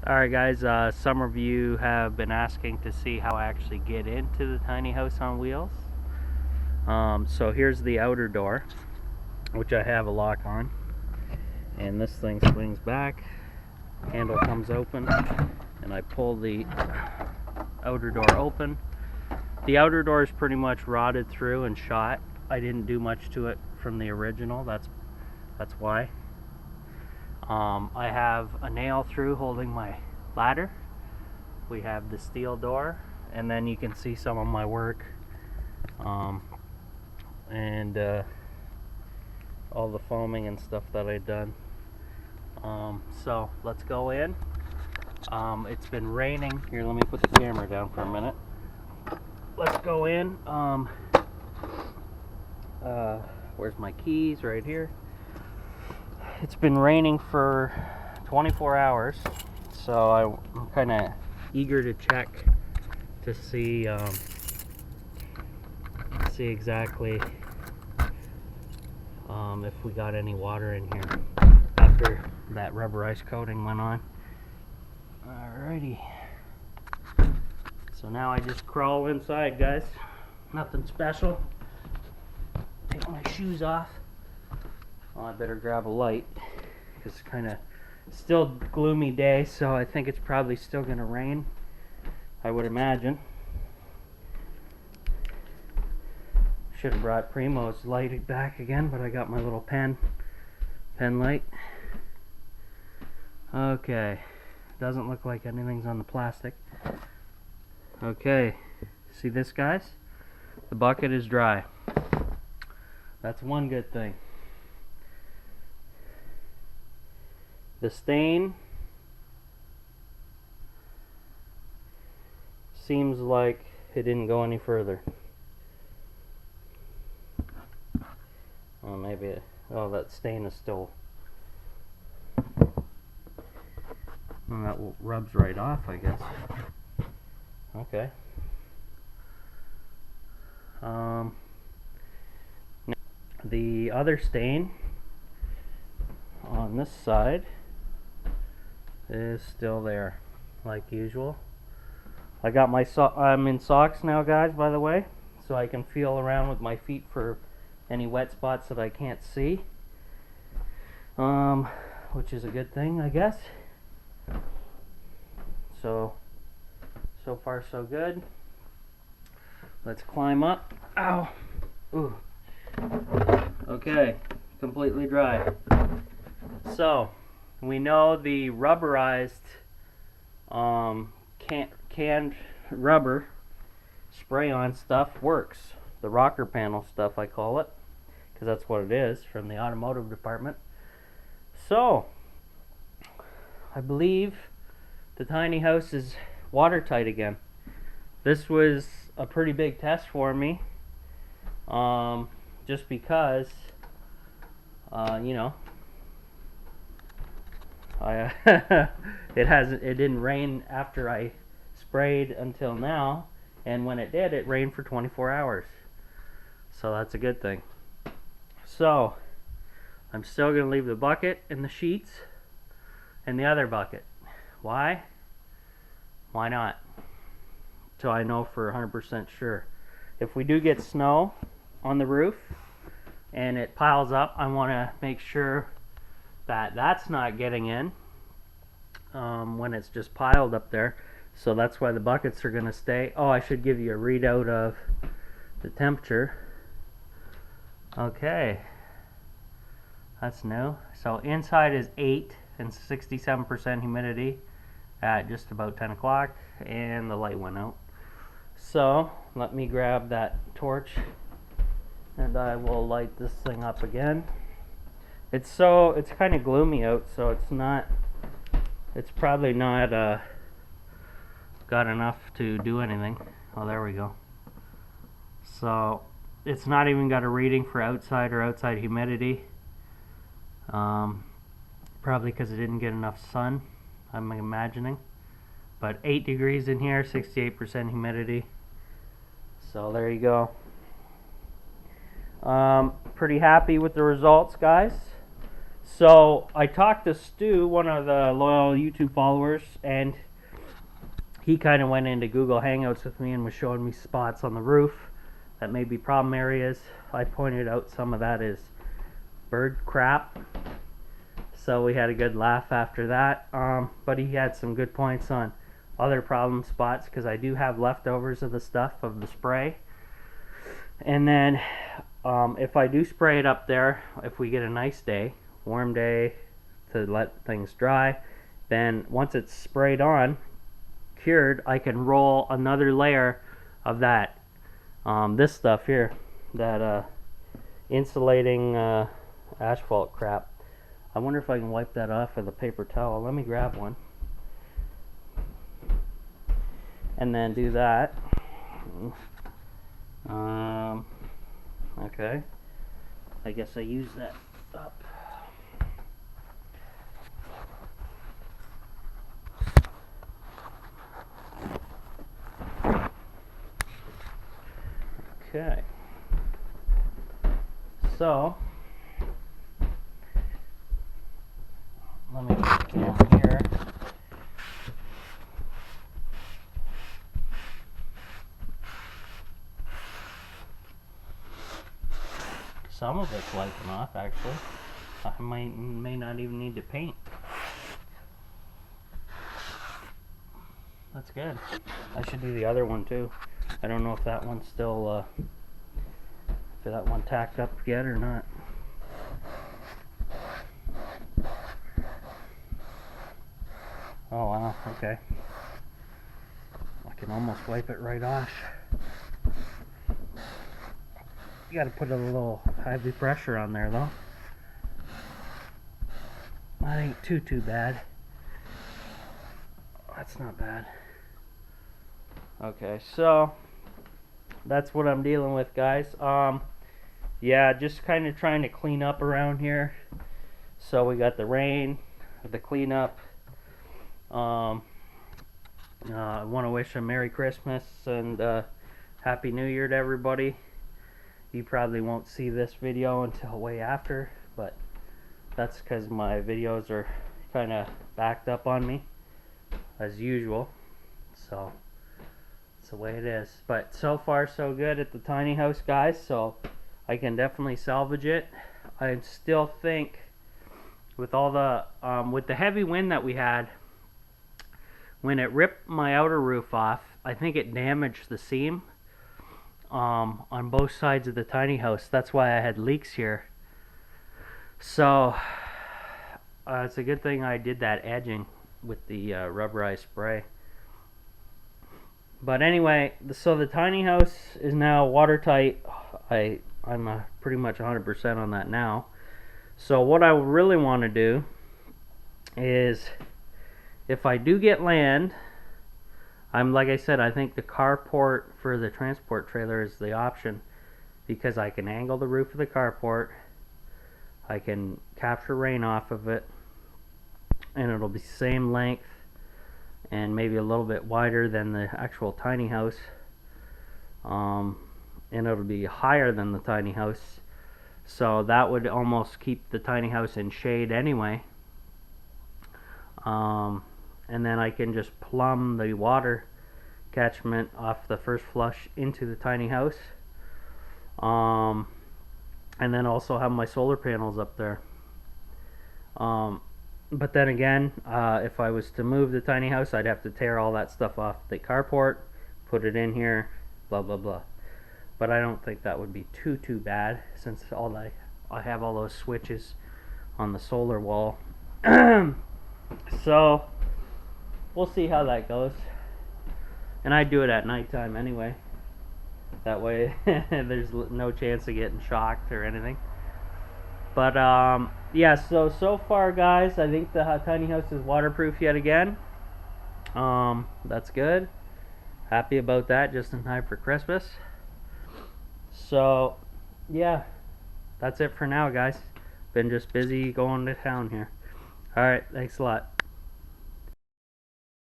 Alright guys, some of you have been asking to see how I actually get into the tiny house on wheels. So here's the outer door, which I have a lock on, and this thing swings back, handle comes open, and I pull the outer door open. The outer door is pretty much rotted through and shot. I didn't do much to it from the original, that's why. I have a nail through holding my ladder. We have the steel door, and then you can see some of my work, and all the foaming and stuff that I've done. So let's go in. It's been raining. Here, let me put the camera down for a minute. Let's go in. Where's my keys? Right here. It's been raining for 24 hours, so I'm kind of eager to check to see exactly if we got any water in here after that rubberized coating went on. Alrighty. So now I just crawl inside, guys. Nothing special. Take my shoes off. Well, I better grab a light, because it's kind of still gloomy day, so I think it's probably still going to rain, I would imagine. Should have brought Primo's light back again, but I got my little pen light. Okay, doesn't look like anything's on the plastic. Okay, see this, guys? The bucket is dry. That's one good thing. The stain seems like it didn't go any further. Oh, maybe that stain is still. Well, that rubs right off, I guess. Okay. The other stain on this side is still there, like usual. I got my I'm in socks now, guys, by the way, so I can feel around with my feet for any wet spots that I can't see, which is a good thing, I guess. So far so good. Let's climb up. Ow. Ooh. Okay, completely dry. So we know the rubberized canned rubber spray-on stuff works. The rocker panel stuff, I call it, because that's what it is, from the automotive department. So I believe the tiny house is watertight again. This was a pretty big test for me, just because you know, it didn't rain after I sprayed until now, and when it did, it rained for 24 hours. So that's a good thing. So I'm still going to leave the bucket and the sheets and the other bucket. Why? Why not? So I know for 100% sure. If we do get snow on the roof and it piles up, I want to make sure that that's not getting in when it's just piled up there. So that's why the buckets are going to stay. Oh, I should give you a readout of the temperature. Okay, that's new. So inside is 8 and 67% humidity at just about 10 o'clock, and the light went out. So let me grab that torch and I will light this thing up again. It's kind of gloomy out, so it's probably not got enough to do anything. Oh, there we go. So it's not even got a reading for outside or outside humidity, probably because it didn't get enough sun, I'm imagining. But 8 degrees in here, 68% humidity. So there you go. Pretty happy with the results, guys. So I talked to Stu, one of the loyal YouTube followers, and he kind of went into Google Hangouts with me and was showing me spots on the roof that may be problem areas. I pointed out some of that is bird crap, so we had a good laugh after that. But he had some good points on other problem spots, because I do have leftovers of the stuff of the spray. And then if I do spray it up there, if we get a nice day, warm day, to let things dry, then once it's sprayed on, cured, I can roll another layer of that this stuff here, that insulating asphalt crap. I wonder if I can wipe that off with a paper towel. Let me grab one and then do that. Okay, I guess I use that up. Okay, so let me put the camera here. Some of it's wiping off, actually. I may not even need to paint. That's good. I should do the other one too. I don't know if that one's still, if that one tacked up yet or not. Oh wow, okay. I can almost wipe it right off. You gotta put a little heavy pressure on there though. That ain't too bad. That's not bad. Okay, so that's what I'm dealing with, guys. Yeah, just kind of trying to clean up around here. So we got the rain, the cleanup. I want to wish a Merry Christmas and Happy New Year to everybody. You probably won't see this video until way after, but that's because my videos are kind of backed up on me, as usual. So it's the way it is. But so far so good at the tiny house, guys, so I can definitely salvage it. I still think with all the with the heavy wind that we had, when it ripped my outer roof off, I think it damaged the seam on both sides of the tiny house. That's why I had leaks here. So it's a good thing I did that edging with the rubberized spray. But anyway, so the tiny house is now watertight. I'm pretty much 100% on that now. So what I really want to do is, if I do get land, like I said, I think the carport for the transport trailer is the option, because I can angle the roof of the carport, I can capture rain off of it, and it'll be same length and maybe a little bit wider than the actual tiny house, and it'll be higher than the tiny house, so that would almost keep the tiny house in shade anyway. And then I can just plumb the water catchment off the first flush into the tiny house, and then also have my solar panels up there. But then again, if I was to move the tiny house, I'd have to tear all that stuff off the carport, put it in here, blah blah blah. But I don't think that would be too bad, since I have all those switches on the solar wall. So we'll see how that goes. And I do it at nighttime anyway. That way there's no chance of getting shocked or anything. But yeah, so far, guys, I think the tiny house is waterproof yet again. That's good. Happy about that, just in time for Christmas. So yeah, that's it for now, guys. Been just busy going to town here. Alright, thanks a lot.